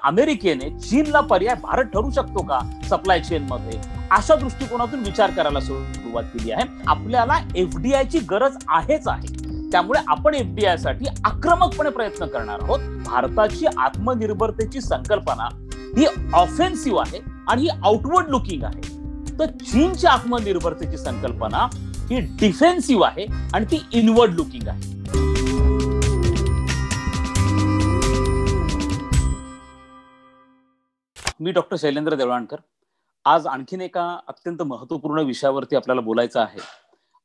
अमेरिकेने चीनला पर्याय भारत ठरू शकतो का सप्लाय चेन मध्ये, अशा दृष्टिकोनातून विचार करायला सुरुवात केली आहे. आपल्याला एफडीआय ची गरज आहेच आहे. त्यामुळे आपण एफडीआय साठी आक्रमकपणे प्रयत्न करणार आहोत. भारताची आत्मनिर्भरतेची संकल्पना ही ऑफेन्सिव्ह आहे आणि ही आउटवर्ड लुकिंग आहे. तर चीनची आत्मनिर्भरतेची संकल्पना ही डिफेन्सिव्ह आहे आणि ती इनवर्ड लुकिंग आहे. मी डॉक्टर शैलेंद्र देवळाणकर. आज आणखीन एका अत्यंत महत्वपूर्ण विषयावरती आपल्याला बोलायचं आहे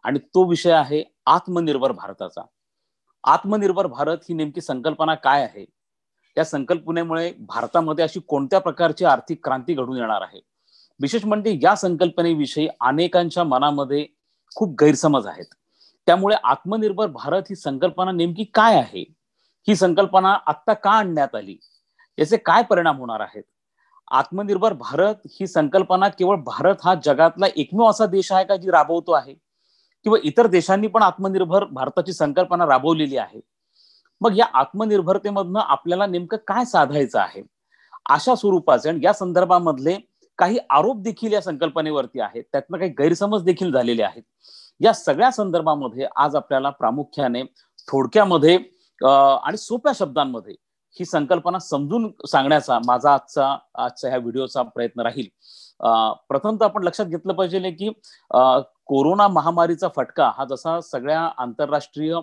आणि तो विषय आहे आत्मनिर्भर भारताचा. आत्मनिर्भर भारत ही नेमकी संकल्पना काय आहे, या संकल्पनेमुळे भारतामध्ये अशी कोणत्या प्रकारची आर्थिक क्रांती घडून येणार आहे. विशेष म्हणजे या संकल्पनेविषयी अनेकांच्या मनामध्ये खूप गैरसमज आहेत. त्यामुळे आत्मनिर्भर भारत ही संकल्पना नेमकी काय आहे, ही संकल्पना आत्ता का आणण्यात आली, याचे काय परिणाम होणार आहेत. आत्मनिर्भर भारत ही संकल्पना केवळ भारत हा जगातला एकमेव असा देश आहे का जी राबवतो आहे, किंवा इतर देशांनी पण आत्मनिर्भर भारताची संकल्पना राबवलेली आहे. मग या आत्मनिर्भरतेमधनं आपल्याला नेमकं काय साधायचं आहे, अशा स्वरूपाचे आणि या संदर्भामधले काही आरोप देखील या संकल्पनेवरती आहेत, त्यातनं काही गैरसमज देखील झालेले आहेत. या सगळ्या संदर्भामध्ये आज आपल्याला प्रामुख्याने थोडक्यामध्ये आणि सोप्या शब्दांमध्ये ही संकल्पना समजून सांगण्याचा माझा आजचा ह्या व्हिडिओचा प्रयत्न राहील. प्रथमतः आपण लक्षात घेतलं पाहिजे की कोरोना महामारीचा फटका हा जसा सगळ्या आंतरराष्ट्रीय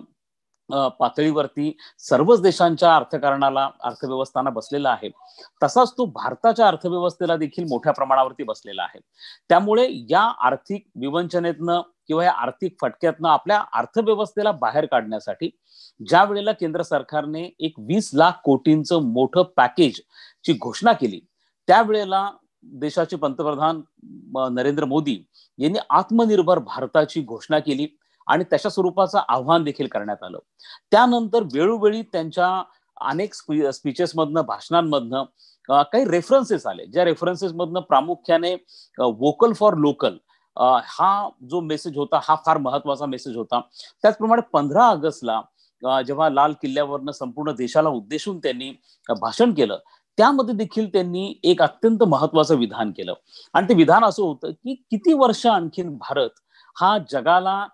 पातळीवरती सर्वच देशांच्या अर्थव्यवस्थांना बसलेला आहे, तसाच तो भारताच्या अर्थव्यवस्थेला देखील मोठ्या प्रमाणावरती बसलेला आहे. त्यामुळे या आर्थिक विवंचनेतनं किंवा या आर्थिक फटक्यातनं आपल्या अर्थव्यवस्थेला बाहेर काढण्यासाठी ज्या वेळेला केंद्र सरकारने एक 20 लाख कोटींचं मोठं पॅकेज ची घोषणा केली, त्यावेळेला देशाचे पंतप्रधान नरेंद्र मोदी यांनी आत्मनिर्भर भारताची घोषणा केली आणि त्याच्या स्वरूपाचं आव्हान देखील करण्यात आलं. त्यानंतर वेळोवेळी त्यांच्या अनेक स्पीचेस मधनं, भाषणांमधनं काही रेफरन्सेस आले, ज्या रेफरन्सेस मधनं प्रामुख्याने वोकल फॉर लोकल हा जो मेसेज होता हा फार महत्वाचा मेसेज होता. त्याचप्रमाणे 15 ऑगस्टला जेव्हा लाल किल्ल्यावरनं संपूर्ण देशाला उद्देशून त्यांनी भाषण केलं, त्यामध्ये देखील त्यांनी एक अत्यंत महत्वाचं विधान केलं. आणि ते विधान असं होतं की किती वर्ष आणखीन भारत हा जगाला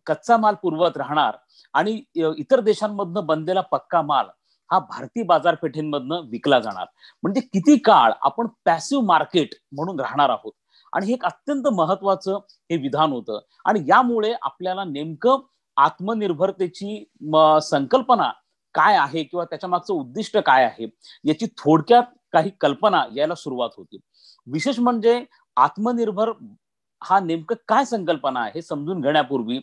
कच्चा माल पुरवत राहणार आणि इतर देशांमधनं बनलेला पक्का माल हा भारतीय बाजारपेठेंमधनं विकला जाणार. म्हणजे किती काळ आपण पॅसिव्ह मार्केट म्हणून राहणार आहोत. आणि हे एक अत्यंत महत्वाचं हे विधान होतं. आणि यामुळे आपल्याला नेमकं आत्मनिर्भरतेची संकल्पना काय आहे किंवा त्याच्या मागचं उद्दिष्ट काय आहे याची थोडक्यात काही कल्पना यायला सुरुवात होती. विशेष म्हणजे आत्मनिर्भर हा नेमकं काय संकल्पना आहे हे समजून घेण्यापूर्वी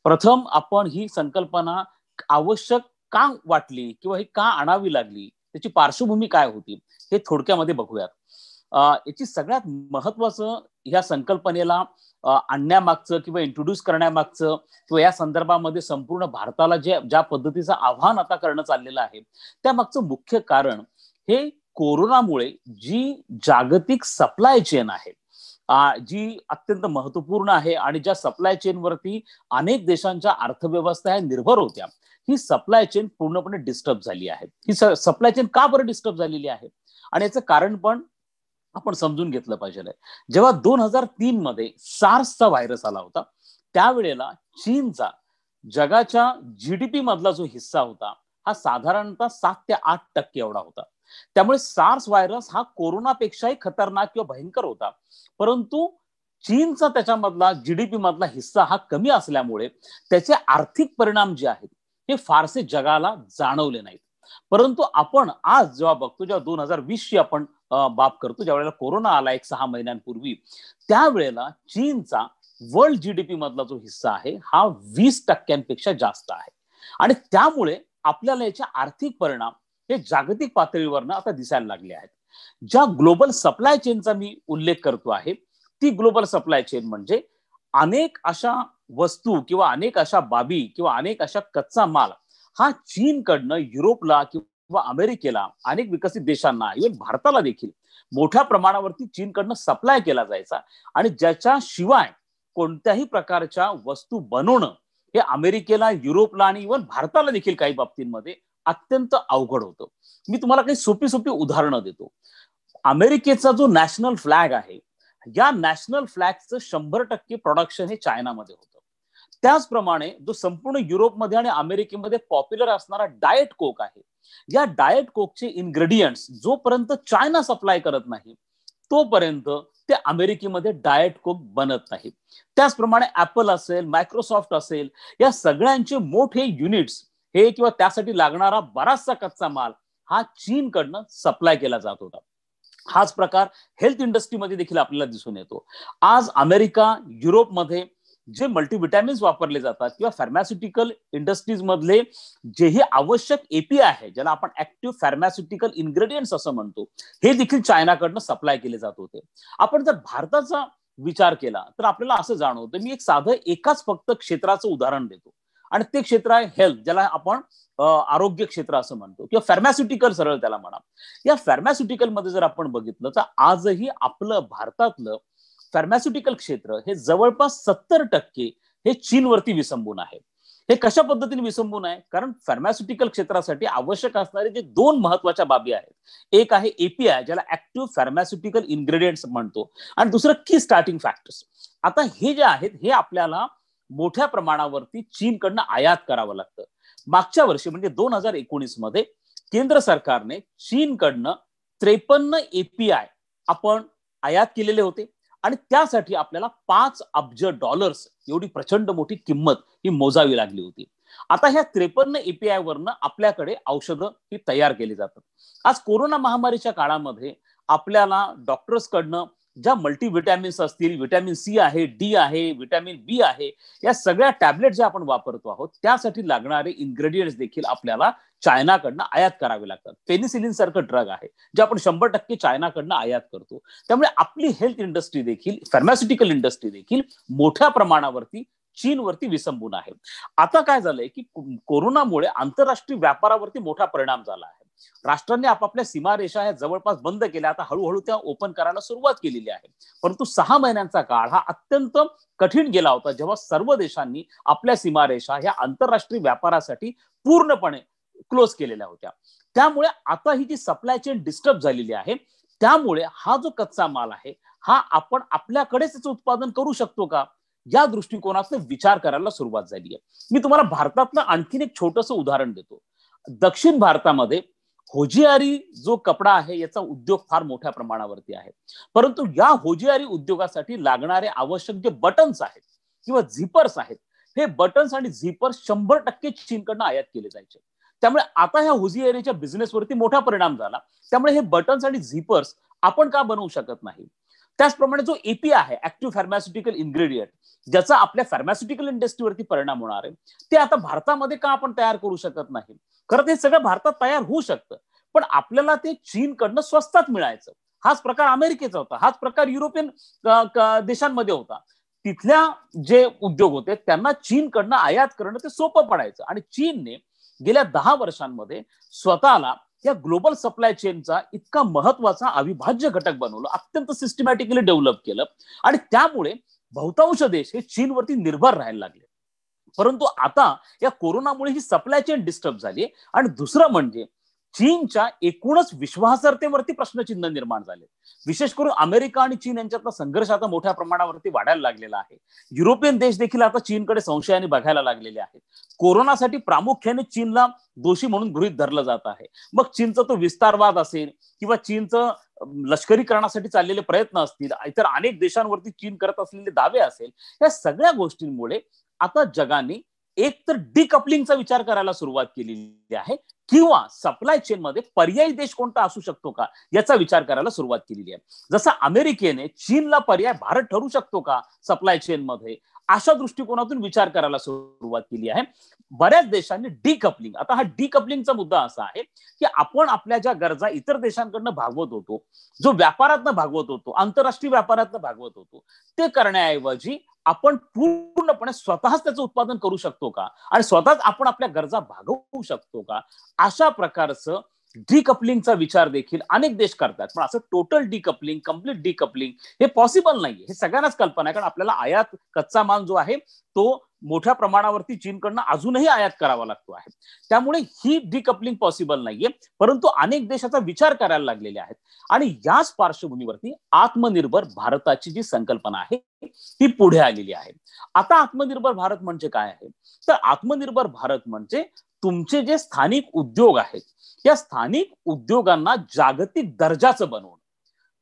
प्रथम आपण ही संकल्पना आवश्यक का वाटली किंवा ही का आणावी लागली, त्याची पार्श्वभूमी काय होती हे थोडक्यामध्ये बघूयात. याची सगळ्यात महत्वाचं ह्या संकल्पनेला आणण्यामागचं किंवा इंट्रोड्यूस करण्यामागचं किंवा या संदर्भामध्ये संपूर्ण भारताला ज्या पद्धतीचं आव्हान आता करणं चाललेलं आहे, त्यामागचं मुख्य कारण हे कोरोनामुळे जी जागतिक सप्लाय चेन आहे, जी अत्यंत महत्वपूर्ण आहे आणि ज्या सप्लाय चेन वरती अनेक देशांच्या अर्थव्यवस्था निर्भर होत्या, ही सप्लाय चेन पूर्णपणे डिस्टर्ब झाली आहे. ही सप्लाय चेन का बरं डिस्टर्ब झालेली आहे आणि याचं कारण पण आपण समजून घेतलं पाहिजे. जेव्हा 2003 मध्ये सार्सचा व्हायरस आला होता, त्यावेळेला चीनचा जगाच्या जीडीपी मधला जो हिस्सा होता हा साधारणतः 7 ते 8% एवढा होता. त्यामुळे सार्स व्हायरस हा कोरोनापेक्षाही खतरनाक किंवा भयंकर होता. परंतु चीनचा त्याच्यामधला जीडीपी मधला हिस्सा हा कमी असल्यामुळे त्याचे आर्थिक परिणाम जे आहेत हे फारसे जगाला जाणवले नाहीत. परंतु आपण आज जेव्हा बघतो, जेव्हा 2020 ची आपण बाब करतो, ज्या वेळेला कोरोना आला एक 6 महिन्यांपूर्वी, त्यावेळेला चीनचा वर्ल्ड जीडीपी मधला जो हिस्सा आहे हा 20% जास्त आहे. आणि त्यामुळे आपल्याला याचे आर्थिक परिणाम हे जागतिक पातळीवरनं आता दिसायला लागले आहेत. ज्या ग्लोबल सप्लाय चेनचा मी उल्लेख करतो आहे, ती ग्लोबल सप्लाय चेन म्हणजे अनेक अशा वस्तू किंवा अनेक अशा बाबी किंवा अनेक अशा कच्चा माल हा चीनकडनं युरोपला किंवा अमेरिकेला, अनेक विकसित देशांना, इव्हन भारताला देखील मोठ्या प्रमाणावरती चीनकडनं सप्लाय केला जायचा. आणि ज्याच्याशिवाय कोणत्याही प्रकारच्या वस्तू बनवणं हे अमेरिकेला, युरोपला आणि इव्हन भारताला देखील काही बाबतींमध्ये अत्यंत अवघड होतं. मी तुम्हाला काही सोपी सोपी उदाहरणं देतो. अमेरिकेचा जो नॅशनल फ्लॅग आहे, या नॅशनल फ्लॅगचं 100% प्रोडक्शन हे चायनामध्ये होतं. त्याचप्रमाणे जो संपूर्ण युरोपमध्ये आणि अमेरिकेमध्ये पॉप्युलर असणारा डाएट कोक आहे, या डाएट कोकचे इन्ग्रेडियंट्स जोपर्यंत चायना सप्लाय करत नाही तोपर्यंत ते अमेरिकेमध्ये डाएट कोक बनत नाही. त्याचप्रमाणे ऍपल असेल, मायक्रोसॉफ्ट असेल, या सगळ्यांचे मोठे युनिट्स हे किंवा त्यासाठी लागणारा बराचसा कच्चा माल हा चीनकडनं सप्लाय केला जात होता. हाच प्रकार हेल्थ इंडस्ट्रीमध्ये देखील आपल्याला दिसून येतो. आज अमेरिका, युरोपमध्ये जे मल्टीव्हिटॅमिन्स वापरले जातात किंवा फार्मास्युटिकल इंडस्ट्रीज मधले जेही आवश्यक एपीआय आहे, ज्याला आपण ऍक्टिव्ह फार्मास्युटिकल इन्ग्रेडियंट्स असं म्हणतो, हे देखील चायनाकडनं सप्लाय केले जात होते. आपण जर भारताचा विचार केला तर आपल्याला असं जाणवतं, मी एक साधं एकाच फक्त क्षेत्राचं उदाहरण देतो आणि ते क्षेत्र आहे हेल्थ, ज्याला आपण आरोग्य क्षेत्र असं म्हणतो किंवा फार्मास्युटिकल सरळ त्याला म्हणा. या फार्मास्युटिकल मध्ये जर आपण बघितलं तर आजही आपलं भारतातलं फार्मास्युटिकल क्षेत्र हे जवळपास 70% हे चीनवरती विसंबून आहे. हे कशा पद्धतीने विसंबून आहे? कारण फार्मास्युटिकल क्षेत्रासाठी आवश्यक असणारे जे दोन महत्वाच्या बाबी आहेत, एक आहे एपीआय, ज्याला ऍक्टिव्ह फार्मास्युटिकल इन्ग्रेडियंट्स म्हणतो, आणि दुसरं की स्टार्टिंग फॅक्टर्स. आता हे जे आहेत हे आपल्याला मोठ्या प्रमाणावरती चीनकडनं आयात करावं लागतं. मागच्या वर्षी म्हणजे 2019 मध्ये केंद्र सरकारने चीनकडनं 53 एपीआय आपण आयात केलेले होते आणि त्यासाठी आपल्याला $5 अब्ज एवढी प्रचंड मोठी किंमत ही मोजावी लागली होती. आता ह्या 53 एपीआय वरनं आपल्याकडे औषधं ही तयार केली जातात. आज कोरोना महामारीच्या काळामध्ये आपल्याला डॉक्टर्स कडनं ज्या मल्टीव्हिटॅमिन्स असतील, व्हिटॅमिन सी आहे, डी आहे, व्हिटॅमिन बी आहे, या सगळ्या टॅबलेट ज्या आपण वापरतो आहोत त्यासाठी लागणारे इन्ग्रेडियंट्स देखील आपल्याला चायनाकडनं आयात करावे लागतात. पेनिसिलिन सारखं ड्रग आहे जे आपण 100% चायनाकडनं आयात करतो. त्यामुळे आपली हेल्थ इंडस्ट्री देखील, फार्मास्युटिकल इंडस्ट्री देखील मोठ्या प्रमाणावरती चीनवरती विसंबून आहे. आता काय झालंय की कोरोनामुळे आंतरराष्ट्रीय व्यापारावरती मोठा परिणाम झाला आहे. राष्ट्रांनी आपापल्या सीमारेषा ह्या जवळपास बंद केल्या, आता हळूहळू त्या ओपन करायला सुरुवात केलेली आहे. परंतु 6 महिन्यांचा काळ हा अत्यंत कठीण गेला होता, जेव्हा सर्व देशांनी आपल्या सीमारेषा ह्या आंतरराष्ट्रीय व्यापारासाठी पूर्णपणे क्लोज केलेल्या होत्या. त्यामुळे आता ही जी सप्लाय चेन डिस्टर्ब झालेली आहे, त्यामुळे हा जो कच्चा माल आहे हा आपण आपल्याकडेच त्याचं उत्पादन करू शकतो का, या दृष्टिकोनातून विचार करायला सुरुवात झाली आहे. मी तुम्हाला भारतातलं आणखीन एक छोटंसं उदाहरण देतो. दक्षिण भारतामध्ये होजियारी जो कपडा आहे याचा उद्योग फार मोठ्या प्रमाणावरती आहे. परंतु या होजियारी उद्योगासाठी लागणारे आवश्यक जे बटन्स आहेत किंवा झिपर्स आहेत, हे बटन्स आणि झिपर्स 100% चीनकडनं आयात केले जायचे. त्यामुळे आता ह्या होजियारीच्या बिझनेसवरती मोठा परिणाम झाला. त्यामुळे हे बटन्स आणि झिपर्स आपण का बनवू शकत नाही? त्याचप्रमाणे जो एपीआय आहे, ऍक्टिव्ह फार्मास्युटिकल इन्ग्रेडियंट, ज्याचा आपल्या फार्मास्युटिकल इंडस्ट्रीवरती परिणाम होणार आहे, ते आता भारतामध्ये का आपण तयार करू शकत नाही? खरं ते सगळं भारतात तयार होऊ शकतं, पण आपल्याला ते चीनकडनं स्वस्तात मिळायचं. हाच प्रकार अमेरिकेचा होता, हाच प्रकार युरोपियन देशांमध्ये होता. तिथल्या जे उद्योग होते त्यांना चीनकडनं आयात करणं ते सोपं पडायचं आणि चीनने गेल्या 10 वर्षांमध्ये स्वतःला या ग्लोबल सप्लाय चेनचा इतका महत्वाचा अविभाज्य घटक बनवलं, अत्यंत सिस्टमॅटिकली डेव्हलप केलं आणि त्यामुळे बहुतांश देश हे चीनवरती निर्भर राहायला लागले. परंतु आता या कोरोनामुळे ही सप्लाय चेन डिस्टर्ब झाली आणि दुसरं म्हणजे चीनच्या एकूणच विश्वासार्हतेवरती प्रश्नचिन्ह निर्माण झाले. विशेष करून अमेरिका आणि चीन यांच्यातला संघर्ष आता मोठ्या प्रमाणावरती वाढायला लागलेला आहे. युरोपियन देश देखील आता चीनकडे संशयाने बघायला लागलेले आहेत. कोरोनासाठी प्रामुख्याने चीनला दोषी म्हणून गृहीत धरलं जात आहे. मग चीनचा तो विस्तारवाद असेल किंवा चीनचं लष्करीकरणासाठी चाललेले प्रयत्न असतील, इतर अनेक देशांवरती चीन करत असलेले दावे असेल, या सगळ्या गोष्टींमुळे आता जगाने एक तर डिकपलिंगचा विचार करायला सुरुवात केलेली आहे किंवा सप्लाय चेन मध्ये पर्यायी देश कोणता असू शकतो का याचा विचार करायला सुरुवात केलेली आहे. जसं अमेरिकेने चीनला पर्याय भारत ठरू शकतो का सप्लाय चेन मध्ये, अशा दृष्टिकोनातून विचार करायला सुरुवात केली आहे. बऱ्याच देशांनी डिकपलिंग, आता हा डिकपलिंगचा मुद्दा असा आहे की आपण आपल्या ज्या गरजा इतर देशांकडनं भागवत होतो, जो व्यापारातनं भागवत होतो, आंतरराष्ट्रीय व्यापारातनं भागवत होतो, ते करण्याऐवजी आपण पूर्णपणे स्वतःच त्याचं उत्पादन करू शकतो का आणि स्वतःच आपण आपल्या गरजा भागवू शकतो का, अशा प्रकारचं डिकपलिंगचा विचार देखील अनेक देश करतात, पण असं टोटल डिकपलिंग, कम्प्लीट डिकपलिंग हे पॉसिबल नाहीये. हे सगळ्यांनाच कल्पना आहे, कारण आपल्याला आयात कच्चा माल जो आहे तो मोठ्या प्रमाणावरती चीनकडनं अजूनही आयात करावा लागतो आहे. त्यामुळे ही डिकपलिंग पॉसिबल नाहीये, परंतु अनेक देशाचा विचार करायला लागलेले आहेत. आणि याच पार्श्वभूमीवरती आत्मनिर्भर भारताची जी संकल्पना आहे ती पुढे आलेली आहे. आता आत्मनिर्भर भारत म्हणजे काय आहे, तर आत्मनिर्भर भारत म्हणजे तुमचे जे स्थानिक उद्योग आहेत या स्थानिक उद्योगांना जागतिक दर्जाचं बनवणं.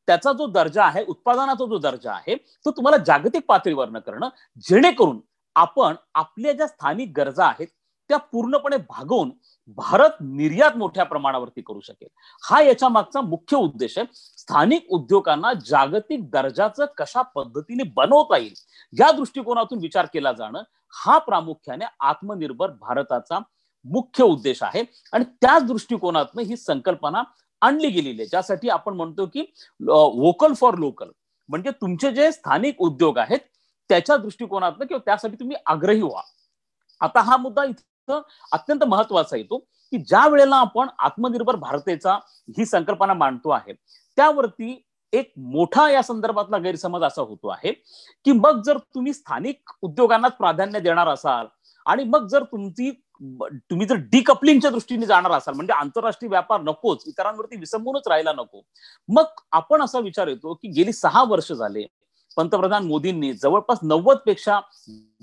त्याचा जो दर्जा आहे, उत्पादनाचा जो दर्जा आहे तो तुम्हाला जागतिक पातळीवर करणं, जेणेकरून आपण आपल्या ज्या स्थानिक गरजा आहेत त्या पूर्णपणे भागवून भारत निर्यात मोठ्या प्रमाणावरती करू शकेल. हा याच्या मागचा मुख्य उद्देश आहे. स्थानिक उद्योगांना जागतिक दर्जाचं कशा पद्धतीने बनवता येईल या दृष्टिकोनातून विचार केला जाणं हा प्रामुख्याने आत्मनिर्भर भारताचा मुख्य उद्देश आहे. आणि त्याच दृष्टिकोनातून ही संकल्पना आणली गेलेली आहे, ज्यासाठी आपण म्हणतो की वोकल फॉर लोकल, म्हणजे तुमचे जे स्थानिक उद्योग आहेत त्याच्या दृष्टिकोनातून किंवा त्यासाठी तुम्ही आग्रही व्हा. आता हा मुद्दा इथं अत्यंत महत्वाचा येतो की ज्या वेळेला आपण आत्मनिर्भर भारताचा ही संकल्पना मांडतो आहे त्यावरती एक मोठा या संदर्भातला गैरसमज असा होतो आहे की मग जर तुम्ही स्थानिक उद्योगांनाच प्राधान्य देणार असाल आणि मग जर तुम्ही जर डिकपलिंगच्या दृष्टीने जाणार असाल, म्हणजे आंतरराष्ट्रीय व्यापार नकोच, इतरांवरती विसंबूनच राहायला नको, मग आपण असा विचार येतो की गेली 6 वर्ष झाले पंतप्रधान मोदींनी जवळपास 90 पेक्षा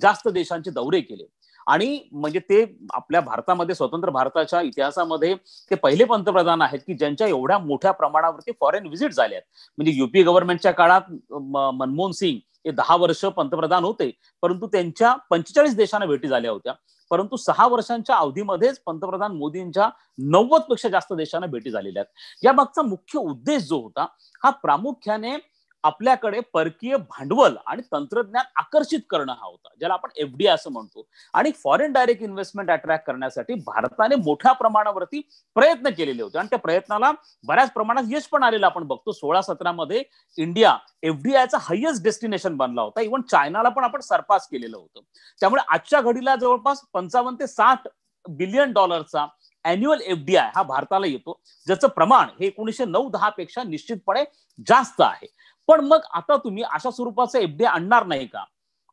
जास्त देशांचे दौरे केले. आणि म्हणजे ते आपल्या भारतामध्ये, स्वतंत्र भारताच्या इतिहासामध्ये ते पहिले पंतप्रधान आहेत की ज्यांच्या एवढ्या मोठ्या प्रमाणावरती फॉरेन व्हिजिट झाल्यात. म्हणजे युपी गव्हर्नमेंटच्या काळात मनमोहन सिंग हे 10 वर्ष पंतप्रधान होते, परंतु त्यांच्या 45 देशांना भेटी झाल्या होत्या. परंतु 6 वर्षांच्या अवधीमध्येच पंतप्रधान मोदींच्या 90 पेक्षा जास्त देशांना भेटी झालेल्या आहेत. या मागचा मुख्य उद्देश जो होता हा प्रामुख्याने आपल्याकडे परकीय भांडवल आणि तंत्रज्ञान आकर्षित करणं हा होता, ज्याला आपण एफडीआय असं म्हणतो. आणि फॉरेन डायरेक्ट इन्व्हेस्टमेंट अट्रॅक्ट करण्यासाठी भारताने मोठ्या प्रमाणावरती प्रयत्न केलेले होते आणि त्या प्रयत्नाला बऱ्याच प्रमाणात यश पण आलेलं आपण बघतो. 16-17 मध्ये इंडिया एफडीआयचा हायेस्ट डेस्टिनेशन बनला होता. इव्हन चायनाला पण आपण सरपास केलेलं होतं. त्यामुळे आजच्या घडीला जवळपास 55 ते 60 बिलियन डॉलरचा अॅन्युअल एफडीआय हा भारताला येतो, ज्याचं प्रमाण हे 1909-10 पेक्षा निश्चितपणे जास्त आहे. पण मग आता तुम्ही अशा स्वरूपाचा एफडीआय आणणार नाही का,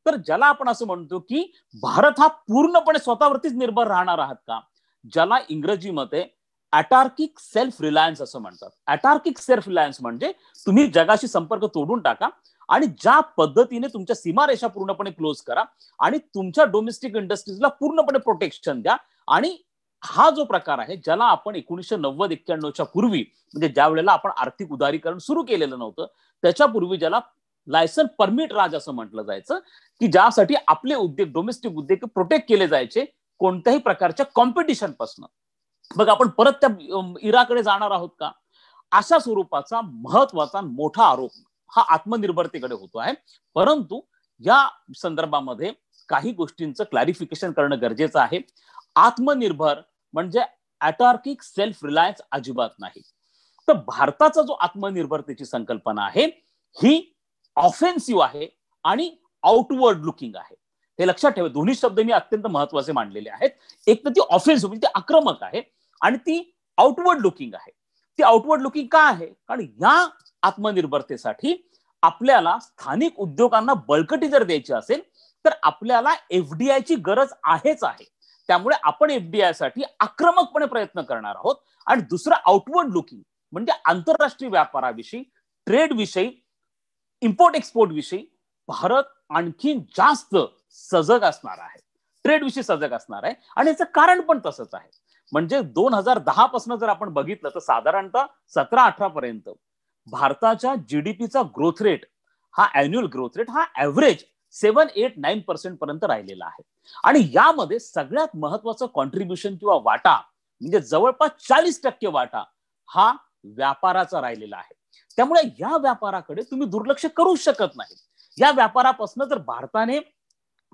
तर ज्याला आपण असं म्हणतो की भारत हा पूर्णपणे स्वतःवरतीच निर्भर राहणार आहात का, ज्याला इंग्रजीमध्ये अटार्किक सेल्फ रिलायन्स असं म्हणतात. अटार्किक सेल्फ रिलायन्स म्हणजे तुम्ही जगाशी संपर्क तोडून टाका आणि ज्या पद्धतीने तुमच्या सीमारेषा पूर्णपणे क्लोज करा आणि तुमच्या डोमेस्टिक इंडस्ट्रीजला पूर्णपणे प्रोटेक्शन द्या. आणि हा जो प्रकार आहे ज्याला आपण 1990-91च्या पूर्वी, म्हणजे ज्या वेळेला आपण आर्थिक उदारीकरण सुरू केलेलं नव्हतं त्याच्यापूर्वी, ज्याला लायसन परमिट राज असं म्हटलं जायचं, की ज्यासाठी आपले उद्योग, डोमेस्टिक उद्योग प्रोटेक्ट केले जायचे कोणत्याही प्रकारच्या कॉम्पिटिशन पासून. मग आपण परत त्या इराकडे जाणार आहोत का, अशा स्वरूपाचा महत्वाचा मोठा आरोप हा आत्मनिर्भरतेकडे होतो आहे. परंतु या संदर्भामध्ये काही गोष्टींचं क्लॅरिफिकेशन करणं गरजेचं आहे. आत्मनिर्भर म्हणजे अटार्किक सेल्फ रिलायन्स अजिबात नाही. तर भारताचा जो आत्मनिर्भरतेची संकल्पना आहे ही ऑफेन्सिव्ह आहे आणि आउटवर्ड लुकिंग आहे. हे लक्षात ठेवा, दोन्ही शब्द मी अत्यंत महत्वाचे मांडलेले आहेत. एक तर ती ऑफेन्सिव्ह म्हणजे ती आक्रमक आहे आणि ती आउटवर्ड लुकिंग आहे. ती आउटवर्ड लुकिंग का आहे, कारण या आत्मनिर्भरतेसाठी आपल्याला स्थानिक उद्योगांना बळकटी जर द्यायची असेल तर आपल्याला एफडीआयची गरज आहेच आहे. त्यामुळे आपण एफडीआय साठी आक्रमकपणे प्रयत्न करणार आहोत. आणि दुसरं आउटवर्ड लुकिंग म्हणजे आंतरराष्ट्रीय व्यापाराविषयी, ट्रेड विषयी, इम्पोर्ट एक्सपोर्ट विषयी भारत आणखी जास्त सजग असणार आहे, ट्रेड विषयी सजग असणार आहे. आणि याचं कारण पण तसंच आहे. म्हणजे 2010 पासून जर आपण बघितलं तर साधारणतः 17-18 पर्यंत भारताच्या जीडीपीचा ग्रोथ रेट हा अॅन्युअल ग्रोथ रेट हा ऍव्हरेज 7-8-9% पर्यंत राहिलेला आहे. आणि यामध्ये सगळ्यात महत्वाचं कॉन्ट्रीब्युशन किंवा वाटा म्हणजे जवळपास 40% वाटा हा व्यापाराचा राहिलेला आहे. त्यामुळे या व्यापाराकडे तुम्ही दुर्लक्ष करू शकत नाही. या व्यापारापासून जर भारताने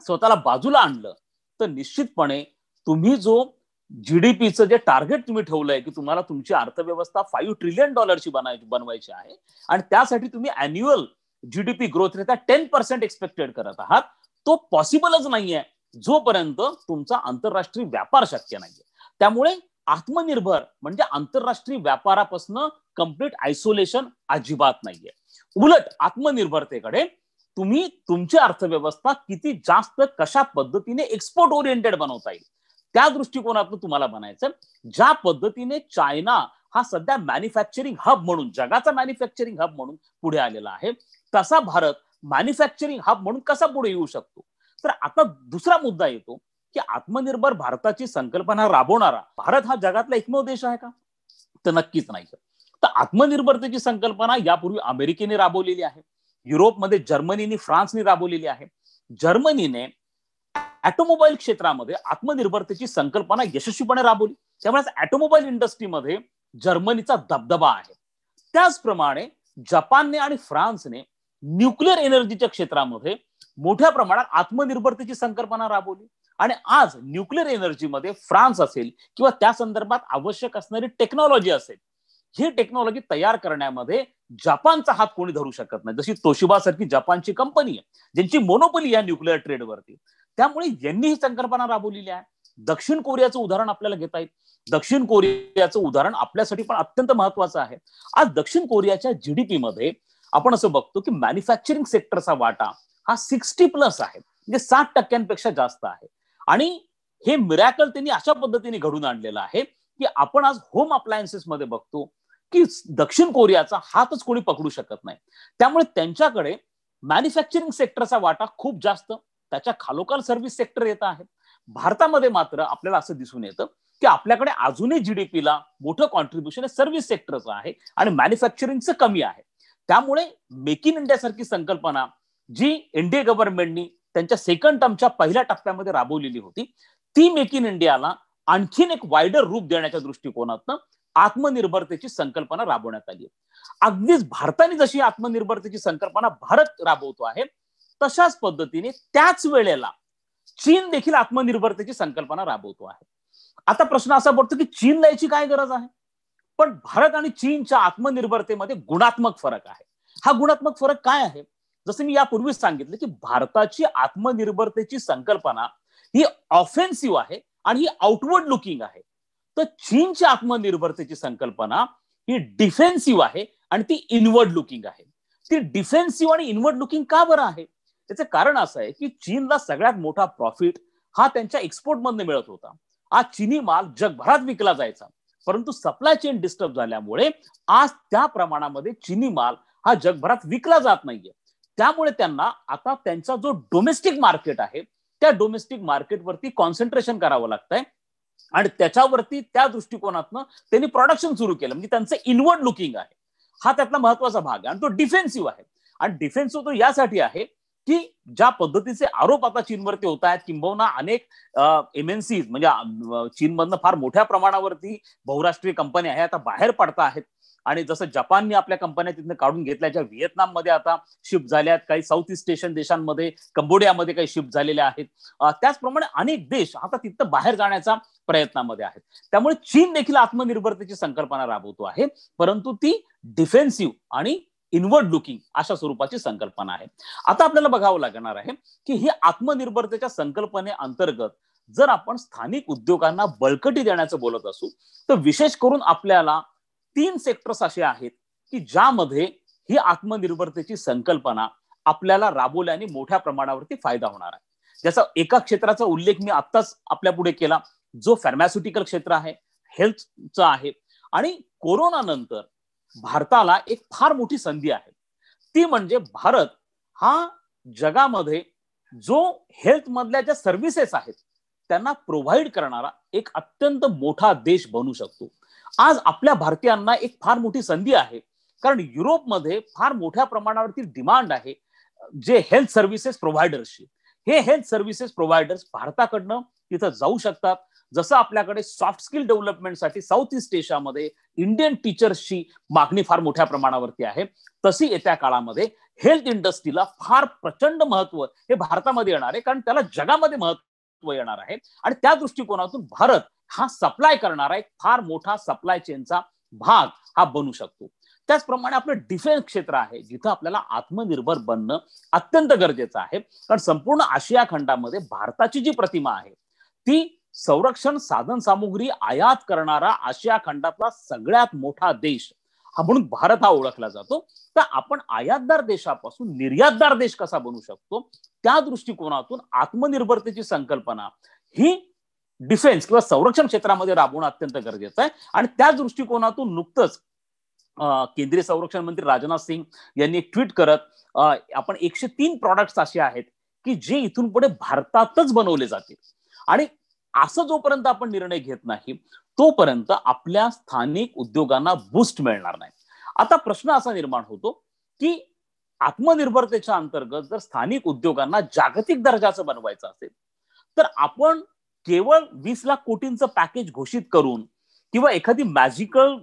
स्वतःला बाजूला आणलं तर निश्चितपणे तुम्ही जो जीडीपीचं जे टार्गेट तुम्ही ठेवलंय की तुम्हाला तुमची अर्थव्यवस्था $5 ट्रिलियन बनवायची आहे आणि त्यासाठी तुम्ही annual GDP growth rate 10% expected करत आहात, तो पॉसिबलच नाहीये जोपर्यंत तुमचा आंतरराष्ट्रीय व्यापार शक्य नाहीये. त्यामुळे आत्मनिर्भर म्हणजे आंतरराष्ट्रीय व्यापारापासून कम्प्लीट आयसोलेशन अजिबात नाहीये. उलट आत्मनिर्भरतेकडे तुम्ही तुमची अर्थव्यवस्था किती जास्त कशा पद्धतीने एक्सपोर्ट ओरिएंटेड बनवता येईल त्या दृष्टिकोनातून तुम्हाला बनायचं. ज्या पद्धतीने चायना हा सध्या मॅन्युफॅक्चरिंग हब म्हणून, जगाचा मॅन्युफॅक्चरिंग हब म्हणून पुढे आलेला आहे, तसा भारत मॅन्युफॅक्चरिंग हब म्हणून कसा पुढे येऊ शकतो. तर आता दुसरा मुद्दा येतो की आत्मनिर्भर भारताची संकल्पना राबवणारा भारत हा जगातला एकमेव देश आहे का? तर नक्कीच नाही. तर आत्मनिर्भरतेची संकल्पना यापूर्वी अमेरिकेने राबवलेली आहे, युरोपमध्ये जर्मनीने, फ्रान्सने राबवलेली आहे. जर्मनीने ऑटोमोबाईल क्षेत्रामध्ये आत्मनिर्भरतेची संकल्पना यशस्वीपणे राबवली, त्यामुळे ऑटोमोबाईल इंडस्ट्रीमध्ये जर्मनीचा दबदबा आहे. त्याचप्रमाणे जपानने आणि फ्रान्सने न्यूक्लिअर एनर्जीच्या क्षेत्रामध्ये मोठ्या प्रमाणात आत्मनिर्भरतेची संकल्पना राबवली. आणि आज न्यूक्लिअर एनर्जीमध्ये फ्रान्स असेल किंवा त्या संदर्भात आवश्यक असणारी टेक्नॉलॉजी असेल, ही टेक्नॉलॉजी तयार करण्यामध्ये जपानचा हात कोणी धरू शकत नाही. जशी तोशिबा सारखी जपानची कंपनी आहे ज्यांची मोनोपोली आहे न्यूक्लिअर ट्रेडवरती, त्यामुळे यांनी ही संकल्पना राबवलेली आहे. दक्षिण कोरियाचं उदाहरण आपल्याला घेता येईल. दक्षिण कोरियाचं उदाहरण आपल्यासाठी पण अत्यंत महत्वाचं आहे. आज दक्षिण कोरियाच्या जीडीपी मध्ये आपण असं बघतो की मॅन्युफॅक्चरिंग सेक्टरचा वाटा हा 60+ आहे, म्हणजे 60% जास्त आहे. आणि हे मिरॅकल त्यांनी अशा पद्धतीने घडून आणलेलं आहे की आपण आज होम अप्लायन्सेस मध्ये बघतो की दक्षिण कोरियाचा हातच कोणी पकडू शकत नाही. त्यामुळे त्यांच्याकडे मॅन्युफॅक्चरिंग सेक्टरचा वाटा खूप जास्त, त्याच्या खालोखाल सर्व्हिस सेक्टर येत आहे. भारतामध्ये मात्र आपल्याला असं दिसून येतं की आपल्याकडे अजूनही जीडीपीला मोठं कॉन्ट्रीब्युशन सर्व्हिस सेक्टरचं आहे आणि मॅन्युफॅक्चरिंगचं कमी आहे. त्यामुळे मेक इन इंडिया सारखी संकल्पना जी एनडीए गव्हर्नमेंटनी त्यांच्या सेकंड टर्मच्या पहिल्या टप्प्यामध्ये राबवलेली होती, ती मेक इन इंडियाला आणखीन एक वायडर रूप देण्याच्या दृष्टिकोनातून आत्मनिर्भरतेची संकल्पना राबवण्यात आली. अगदीच भारताने जशी आत्मनिर्भरतेची संकल्पना भारत राबवतो आहे, तशाच पद्धतीने त्याच वेळेला चीन देखील आत्मनिर्भरतेची संकल्पना राबवतो आहे. आता प्रश्न असा पडतो की चीनला याची काय गरज आहे? पण भारत आणि चीनच्या आत्मनिर्भरतेमध्ये गुणात्मक फरक आहे. हा गुणात्मक फरक काय आहे? जसं मी यापूर्वीच सांगितलं की भारताची आत्मनिर्भरतेची संकल्पना ही ऑफेन्सिव्ह आहे आणि ही आउटवर्ड लुकिंग आहे. तर चीनची आत्मनिर्भरतेची संकल्पना ही डिफेन्सिव्ह आहे आणि ती इनवर्ड लुकिंग आहे. ती डिफेन्सिव्ह आणि इनवर्ड लुकिंग का बरं आहे? त्याचं कारण असं आहे की चीनला सगळ्यात मोठा प्रॉफिट हा त्यांच्या एक्सपोर्ट मधून मिळत होता. आज चीनी माल जगभरात विकला जायचा, परंतु सप्लाय चेन डिस्टर्ब झाल्यामुळे आज त्या प्रमाणामध्ये चीनी माल हा जगभरात विकला जात नाहीये. त्यामुळे त्यांना आता त्यांचा जो डोमेस्टिक मार्केट आहे त्या डोमेस्टिक मार्केटवरती कॉन्सन्ट्रेशन करावं लागतंय आणि त्याच्यावरती त्या दृष्टिकोनातनं त्यांनी प्रोडक्शन सुरू केलं, म्हणजे त्यांचं इनवर्ड लुकिंग आहे. हा त्यातला महत्वाचा भाग आहे आणि तो डिफेन्सिव्ह आहे. आणि डिफेन्सिव्ह तो यासाठी आहे की ज्या पद्धतीचे आरोप आता चीनवरती होत आहेत, किंबहुना अनेक एमएनसी म्हणजे चीनमधनं फार मोठ्या प्रमाणावरती बहुराष्ट्रीय कंपन्या आहेत आता बाहेर पडता आहेत. आणि जसं जपानने आपल्या कंपन्या तिथनं काढून घेतल्या, ज्या व्हिएतनाममध्ये आता शिफ्ट झाल्या आहेत, काही साऊथ ईस्ट एशियन देशांमध्ये, कंबोडियामध्ये काही शिफ्ट झालेल्या आहेत, त्याचप्रमाणे अनेक देश आता तिथं बाहेर जाण्याचा प्रयत्नामध्ये आहेत. त्यामुळे चीन देखील आत्मनिर्भरतेची संकल्पना राबवतो आहे, परंतु ती डिफेन्सिव्ह आणि इनवर्ड लुकिंग अशा स्वरूपाची संकल्पना आहे. आता आपल्याला बघावं लागणार आहे की ही आत्मनिर्भरतेच्या संकल्पनेअंतर्गत जर आपण स्थानिक उद्योगांना बळकटी देण्याचं बोलत असू तर विशेष करून आपल्याला 3 सेक्टर्स असे आहेत की ज्यामध्ये ही आत्मनिर्भरतेची संकल्पना आपल्याला राबवल्याने मोठ्या प्रमाणावरती फायदा होणार आहे. ज्याचा एका क्षेत्राचा उल्लेख मी आत्ताच आपल्या पुढे केला, जो फार्मास्युटिकल क्षेत्र आहे, हेल्थचा आहे. आणि कोरोना नंतर भारताला एक फार मोठी संधी आहे, ती म्हणजे भारत हा जगामध्ये जो हेल्थ मधल्या ज्या सर्व्हिसेस आहेत त्यांना प्रोव्हाइड करणारा एक अत्यंत मोठा देश बनू शकतो. आज आपल्या भारतीयांना एक फार मोठी संधी आहे, कारण युरोपमध्ये फार मोठ्या प्रमाणावरती डिमांड आहे जे हेल्थ सर्व्हिसेस प्रोव्हायडर्सची. हे हेल्थ सर्व्हिसेस प्रोव्हायडर्स भारताकडनं तिथं जाऊ शकतात. जसं आपल्याकडे सॉफ्ट स्किल डेव्हलपमेंटसाठी साऊथ ईस्ट एशियामध्ये इंडियन टीचर्सची मागणी फार मोठ्या प्रमाणावरती आहे, तशी येत्या काळामध्ये हेल्थ इंडस्ट्रीला फार प्रचंड महत्व हे भारतामध्ये येणार आहे, कारण त्याला जगामध्ये महत्व येणार आहे. आणि त्या दृष्टिकोनातून भारत हा सप्लाय करणारा एक फार मोठा सप्लाय चेनचा भाग हा बनू शकतो. त्याचप्रमाणे आपलं डिफेन्स क्षेत्र आहे, जिथं आपल्याला आत्मनिर्भर बनणं अत्यंत गरजेचं आहे, कारण संपूर्ण आशिया खंडामध्ये भारताची जी प्रतिमा आहे ती संरक्षण साधन सामुग्री आयात करणारा आशिया खंडातला सगळ्यात मोठा देश हा म्हणून भारत हा ओळखला जातो. तर आपण आयातदार देशापासून निर्यातदार देश कसा बनू शकतो, त्या दृष्टिकोनातून आत्मनिर्भरतेची संकल्पना ही डिफेन्स किंवा संरक्षण क्षेत्रामध्ये राबवणं अत्यंत गरजेचं आहे. आणि त्या दृष्टिकोनातून नुकतंच केंद्रीय संरक्षण मंत्री राजनाथ सिंग यांनी एक ट्विट करत आपण 103 प्रॉडक्ट्स असे आहेत की जे इथून पुढे भारतातच बनवले जातील. आणि असं जोपर्यंत आपण निर्णय घेत नाही तोपर्यंत आपल्या स्थानिक उद्योगांना बूस्ट मिळणार नाही. आता प्रश्न असा निर्माण होतो की आत्मनिर्भरतेच्या अंतर्गत जर स्थानिक उद्योगांना जागतिक दर्जाचं बनवायचं असेल तर आपण केवळ 20 लाख कोटींचं पॅकेज घोषित करून किंवा एखादी मॅजिकल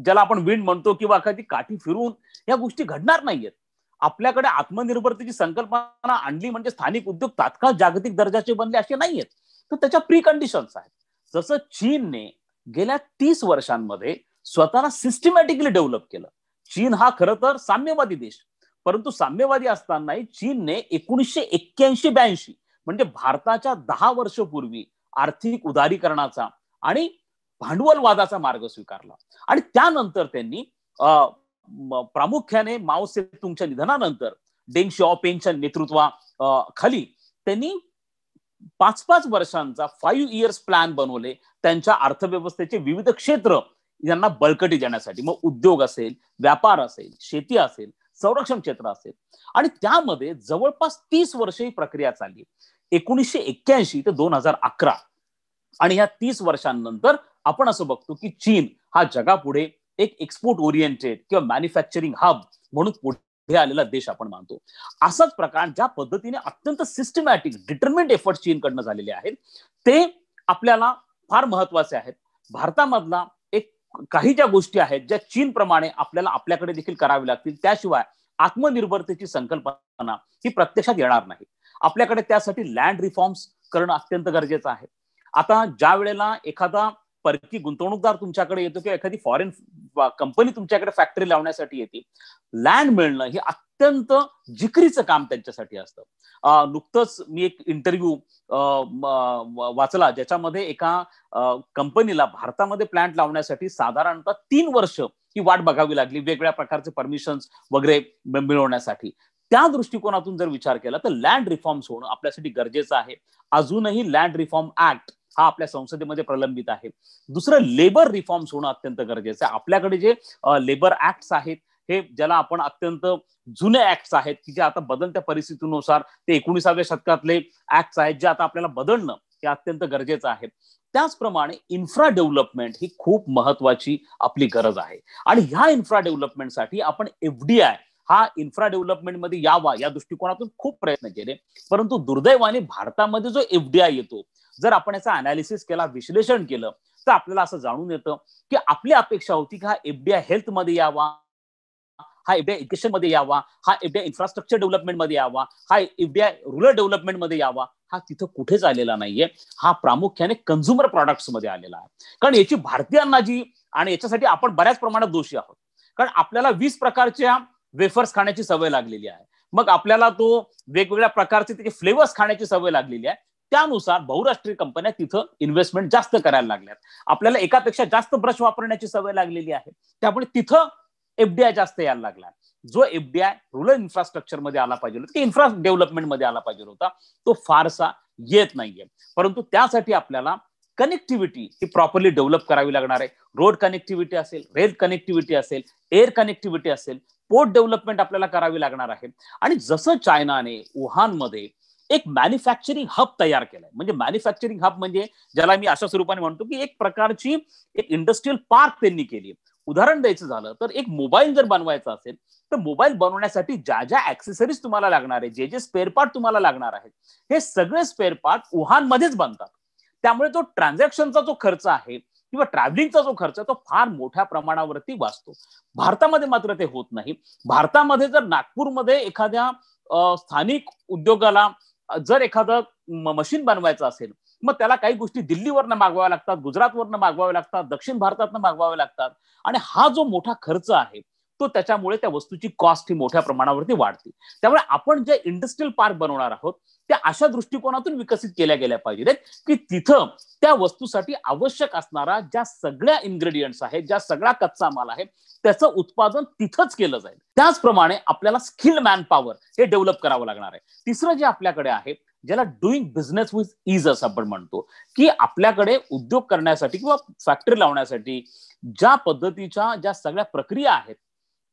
ज्याला आपण विंड म्हणतो किंवा एखादी काठी फिरून या गोष्टी घडणार नाहीयेत. आपल्याकडे आत्मनिर्भरतेची संकल्पना आणली म्हणजे स्थानिक उद्योग तात्काळ जागतिक दर्जाचे बनले असे नाहीयेत. तर त्याच्या प्री कंडिशन्स आहेत. जसं चीनने गेल्या 30 वर्षांमध्ये स्वतःला सिस्टमॅटिकली डेव्हलप केलं. चीन हा खरं तर साम्यवादी देश, परंतु साम्यवादी असतानाही चीनने 1981-82 म्हणजे भारताच्या 10 वर्षपूर्वी आर्थिक उदारीकरणाचा आणि भांडवलवादाचा मार्ग स्वीकारला. आणि त्यानंतर त्यांनी प्रामुख्याने माओ सेतुंगच्या निधनानंतर डेंग शाओपिंगच्या नेतृत्वाखाली त्यांनी 5-5 वर्षांचा 5 इयर्स प्लॅन बनवले त्यांच्या अर्थव्यवस्थेचे विविध क्षेत्र यांना बळकटी देण्यासाठी. मग उद्योग असेल, व्यापार असेल, शेती असेल, संरक्षण क्षेत्र असेल. आणि त्यामध्ये जवळपास 30 वर्ष ही प्रक्रिया चालली 1981 ते 2011. आणि ह्या 30 वर्षांनंतर आपण असं बघतो की चीन हा जगापुढे एक एक्सपोर्ट ओरिएंटेड किंवा मॅन्युफॅक्चरिंग हब म्हणून पुढे आलेला देश आपण मानतो. असाच प्रकार ज्या पद्धतीने अत्यंत सिस्टमॅटिक डिटरमिन्ड एफर्ट चीनकडनं झालेले आहेत ते आपल्याला फार महत्वाचे आहेत. भारतामधला एक काही ज्या गोष्टी आहेत ज्या चीनप्रमाणे आपल्याला आपल्याकडे देखील करावी लागतील, त्याशिवाय आत्मनिर्भरतेची संकल्पना ही प्रत्यक्षात येणार नाही. आपल्याकडे त्यासाठी लँड रिफॉर्म्स करणं अत्यंत गरजेचं आहे. आता ज्या वेळेला एखादा परकी गुंतवणूकदार तुमच्याकडे येतो किंवा एखादी फॉरेन कंपनी तुमच्याकडे फॅक्टरी लावण्यासाठी येते, लँड मिळणं हे अत्यंत जिकरीचं काम त्यांच्यासाठी असतं. नुकतंच मी एक इंटरव्ह्यू वाचला ज्याच्यामध्ये एका कंपनीला भारतामध्ये प्लांट लावण्यासाठी साधारणतः 3 वर्ष ही वाट बघावी लागली वेगवेगळ्या प्रकारचे परमिशन्स वगैरे मिळवण्यासाठी. त्या दृष्टिकोनातून जर विचार केला तर लँड रिफॉर्म्स होणं आपल्यासाठी गरजेचं आहे. अजूनही लँड रिफॉर्म ऍक्ट हा आपल्या संसदेमध्ये प्रलंबित आहे. दुसरं लेबर रिफॉर्म्स होणं अत्यंत गरजेचं आहे. आपल्याकडे जे लेबर ऍक्ट्स आहेत हे ज्याला आपण अत्यंत जुने ऍक्ट्स आहेत की जे आता बदलत्या परिस्थितीनुसार ते 19व्या शतकातले ऍक्ट्स आहेत जे आता आपल्याला बदलणं हे अत्यंत गरजेचं आहे. त्याचप्रमाणे इन्फ्रा डेव्हलपमेंट ही खूप महत्वाची आपली गरज आहे. आणि ह्या इन्फ्रा डेव्हलपमेंटसाठी आपण एफडीआय हा इन्फ्रा डेव्हलपमेंटमध्ये यावा या दृष्टिकोनातून खूप प्रयत्न केले. परंतु दुर्दैवाने भारतामध्ये जो एफडीआय येतो जर आपण याचा अनालिसिस केला, विश्लेषण केलं तर आपल्याला असं जाणून येतं की आपली अपेक्षा होती की हा एफडीआय हेल्थ मध्ये यावा, हा एफडीआय एज्युकेशन मध्ये यावा, हा एफडीआय इन्फ्रास्ट्रक्चर डेव्हलपमेंट मध्ये यावा, हा एफडीआय रुरल डेव्हलपमेंट मध्ये यावा. हा तिथं कुठेच आलेला नाहीये. हा प्रामुख्याने कन्झ्युमर प्रॉडक्ट्स मध्ये आलेला आहे. कारण याची भारतीयांना जी आणि याच्यासाठी आपण बऱ्याच प्रमाणात दोषी आहोत. कारण आपल्याला 20 प्रकारच्या वेफर्स खाण्याची सवय लागलेली आहे. मग आपल्याला तो वेगवेगळ्या प्रकारचे त्याचे फ्लेवर्स खाण्याची सवय लागलेली आहे. त्यानुसार बहुराष्ट्रीय कंपन्या तिथं इन्व्हेस्टमेंट जास्त करायला लागल्यात. आपल्याला एकापेक्षा जास्त ब्रश वापरण्याची सवय लागलेली आहे. त्यामुळे तिथं एफडीआय जास्त यायला लागला. जो एफडीआय रुरल इन्फ्रास्ट्रक्चर मध्ये आला पाहिजे होता, इन्फ्रा डेव्हलपमेंट मध्ये आला पाहिजे होता, तो फारसा येत नाहीये. परंतु त्यासाठी आपल्याला कनेक्टिव्हिटी ही प्रॉपरली डेव्हलप करावी लागणार आहे. रोड कनेक्टिव्हिटी असेल, रेल कनेक्टिव्हिटी असेल, एअर कनेक्टिव्हिटी असेल, पोर्ट डेव्हलपमेंट आपल्याला करावी लागणार आहे. आणि जसं चायनाने वुहानमध्ये एक मॅन्युफॅक्चरिंग हब तयार केलाय, म्हणजे मॅन्युफॅक्चरिंग हब म्हणजे ज्याला मी अशा स्वरूपाने म्हणतो की एक प्रकारची एक इंडस्ट्रियल पार्क त्यांनी केली. उदाहरण द्यायचं झालं तर एक मोबाईल जर बनवायचा असेल तर मोबाईल बनवण्यासाठी ज्या ज्या ऍक्सेसरीज तुम्हाला लागणार आहे, जे जे स्पेअर पार्ट तुम्हाला लागणार आहेत, हे सगळे स्पेअर पार्ट वुहानमध्येच बनतात. त्यामुळे तो ट्रान्झॅक्शनचा जो खर्च आहे किंवा ट्रॅव्हलिंगचा जो खर्च तो फार मोठ्या प्रमाणावरती वाचतो. भारतामध्ये मात्र ते होत नाही. भारतामध्ये जर नागपूरमध्ये एखाद्या स्थानिक उद्योगाला जर एखादं मशीन बनवायचं असेल मग त्याला काही गोष्टी दिल्लीवरनं मागवाव्या लागतात, गुजरातवरनं मागवाव्या लागतात, दक्षिण भारतातनं मागवाव्या लागतात. आणि हा जो मोठा खर्च आहे तो त्याच्यामुळे त्या वस्तूची कॉस्ट ही मोठ्या प्रमाणावरती वाढते. त्यामुळे आपण जे इंडस्ट्रियल पार्क बनवणार आहोत त्या अशा दृष्टिकोनातून विकसित केल्या गेल्या पाहिजेत की तिथं त्या वस्तूसाठी आवश्यक असणारा ज्या सगळ्या इन्ग्रेडियंट्स आहेत, ज्या सगळा कच्चा माल आहे, त्याचं उत्पादन तिथंच केलं जाईल. त्याचप्रमाणे आपल्याला स्किल्ड मॅन पॉवर हे डेव्हलप करावं लागणार आहे. तिसरं जे आपल्याकडे आहे, ज्याला डुईंग बिझनेस विथ इज असं आपण म्हणतो, की आपल्याकडे उद्योग करण्यासाठी किंवा फॅक्टरी लावण्यासाठी ज्या पद्धतीच्या ज्या सगळ्या प्रक्रिया आहेत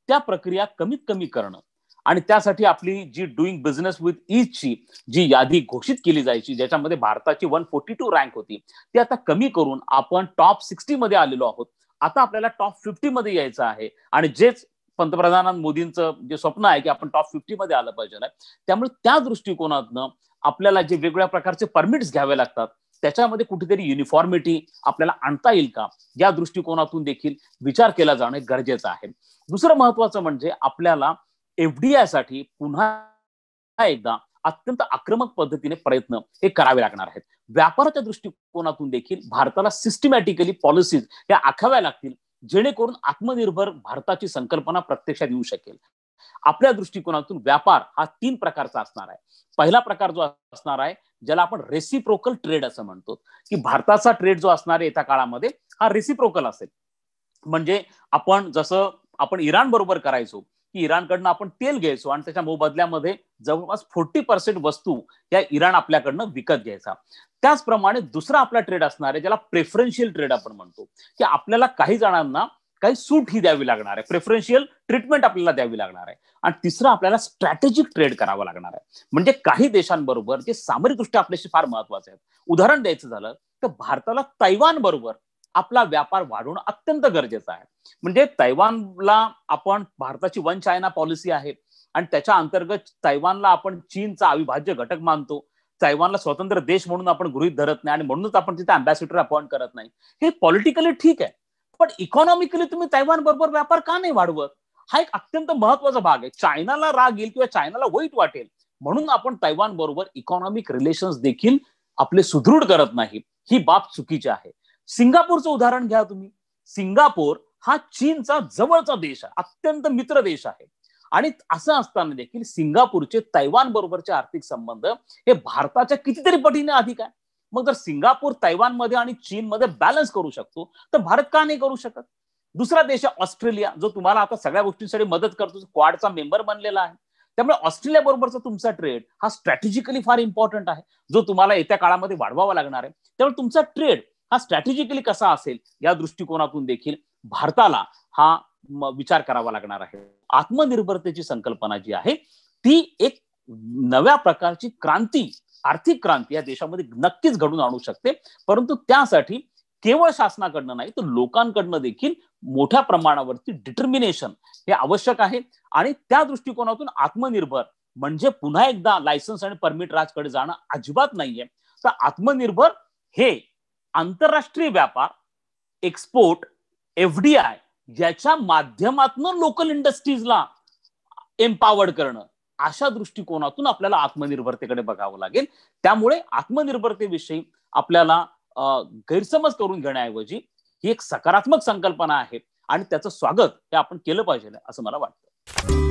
त्या प्रक्रिया कमीत कमी करणं आणि त्यासाठी आपली जी डुईंग बिझनेस विथ इजची जी यादी घोषित केली जायची, ज्याच्यामध्ये भारताची 142 रँक होती, ती आता कमी करून आपण टॉप 60 मध्ये आलेलो आहोत. आता आपल्याला टॉप 50 मध्ये यायचं आहे आणि जेच पंतप्रधान मोदींचं जे स्वप्न आहे की आपण टॉप 50 मध्ये आलं पाहिजे. त्यामुळे त्या दृष्टिकोनातनं आपल्याला जे वेगवेगळ्या प्रकारचे परमिट्स घ्यावे लागतात त्याच्यामध्ये कुठेतरी युनिफॉर्मिटी आपल्याला आणता येईल का, या दृष्टिकोनातून देखील विचार केला जाणं गरजेचं आहे. दुसरं महत्वाचं म्हणजे आपल्याला एफडीआय साठी पुन्हा एकदा अत्यंत आक्रमक पद्धतीने प्रयत्न हे करावे लागणार आहेत. व्यापाराच्या दृष्टिकोनातून देखील भारताला सिस्टमॅटिकली पॉलिसीज या आखाव्या लागतील जेणेकरून आत्मनिर्भर भारताची संकल्पना प्रत्यक्षात येऊ शकेल. आपल्या दृष्टिकोनातून व्यापार हा 3 प्रकारचा असणार आहे. पहिला प्रकार जो असणार आहे ज्याला आपण रेसिप्रोकल ट्रेड असं म्हणतो, की भारताचा ट्रेड जो असणार आहे येत्या काळामध्ये हा रेसिप्रोकल असेल. म्हणजे आपण जसं आपण इराण बरोबर करायचो की इराणकडनं आपण तेल घ्यायचो आणि त्याच्या मोबदल्यामध्ये जवळपास 40% वस्तू या इराण आपल्याकडनं विकत घ्यायचा. त्याचप्रमाणे दुसरा आपला ट्रेड असणार आहे ज्याला प्रेफरन्शियल ट्रेड आपण म्हणतो, की आपल्याला काही जणांना काही सूट ही द्यावी लागणार आहे, प्रेफरन्शियल ट्रीटमेंट आपल्याला द्यावी लागणार आहे. आणि तिसरं आपल्याला स्ट्रॅटेजिक ट्रेड करावं लागणार आहे, म्हणजे काही देशांबरोबर जे सामरिकदृष्ट्या आपल्याशी फार महत्वाचे आहेत. उदाहरण द्यायचं झालं तर भारताला तैवान बरोबर आपला व्यापार वाढवणं अत्यंत गरजेचं आहे. म्हणजे तैवानला आपण भारताची वन चायना पॉलिसी आहे आणि त्याच्या अंतर्गत तैवानला आपण चीनचा अविभाज्य घटक मानतो. तैवानला स्वतंत्र देश म्हणून आपण गृहीत धरत नाही आणि म्हणूनच आपण तिथे अँबॅसिडर अपॉइंट करत नाही. हे पॉलिटिकली ठीक आहे, पण इकॉनॉमिकली तुम्ही तैवान बरोबर व्यापार का नाही वाढवत, हा एक अत्यंत महत्वाचा भाग आहे. चायनाला राग येईल किंवा चायनाला वाईट वाटेल म्हणून आपण तैवान बरोबर इकॉनॉमिक रिलेशन्स देखील आपले सुदृढ करत नाही, ही बाब चुकीची आहे. सिंगापूरचं उदाहरण घ्या तुम्ही. सिंगापूर हा चीनचा जवळचा देश आहे, अत्यंत मित्र देश आहे आणि असं असताना देखील सिंगापूरचे तैवान बरोबरचे आर्थिक संबंध हे भारताच्या कितीतरी पटीने अधिक आहे. मग जर सिंगापूर तैवानमध्ये आणि चीनमध्ये बॅलन्स करू शकतो तर भारत का नाही करू शकत? दुसरा देश आहे ऑस्ट्रेलिया, जो तुम्हाला आता सगळ्या गोष्टींसाठी मदत करतो, क्वाडचा मेंबर बनलेला आहे. त्यामुळे ऑस्ट्रेलिया बरोबरचा तुमचा ट्रेड हा स्ट्रॅटेजिकली फार इम्पॉर्टंट आहे, जो तुम्हाला येत्या काळामध्ये वाढवावा लागणार आहे. त्यामुळे तुमचा ट्रेड हा स्ट्रॅटेजिकली कसा असेल या दृष्टिकोनातून देखील भारताला हा विचार करावा लागणार आहे. आत्मनिर्भरतेची संकल्पना जी आहे ती एक नव्या प्रकारची क्रांती, आर्थिक क्रांती या देशामध्ये नक्कीच घडून आणू शकते. परंतु त्यासाठी केवळ शासनाकडनं नाही तर लोकांकडनं देखील मोठ्या प्रमाणावरती डिटर्मिनेशन हे आवश्यक आहे. आणि त्या दृष्टिकोनातून आत्मनिर्भर म्हणजे पुन्हा एकदा लायसन्स आणि परमिट राजकडे जाणं अजिबात नाहीये. तर आत्मनिर्भर हे आंतरराष्ट्रीय व्यापार, एक्सपोर्ट, एफडीआय याच्या माध्यमातून लोकल इंडस्ट्रीजला एम्पावर्ड करणं, अशा दृष्टिकोनातून आपल्याला आत्मनिर्भरतेकडे बघावं लागेल. त्यामुळे आत्मनिर्भरतेविषयी आपल्याला गैरसमज करून घेण्याऐवजी ही एक सकारात्मक संकल्पना आहे आणि त्याचं स्वागत हे आपण केलं पाहिजे असं मला वाटतं.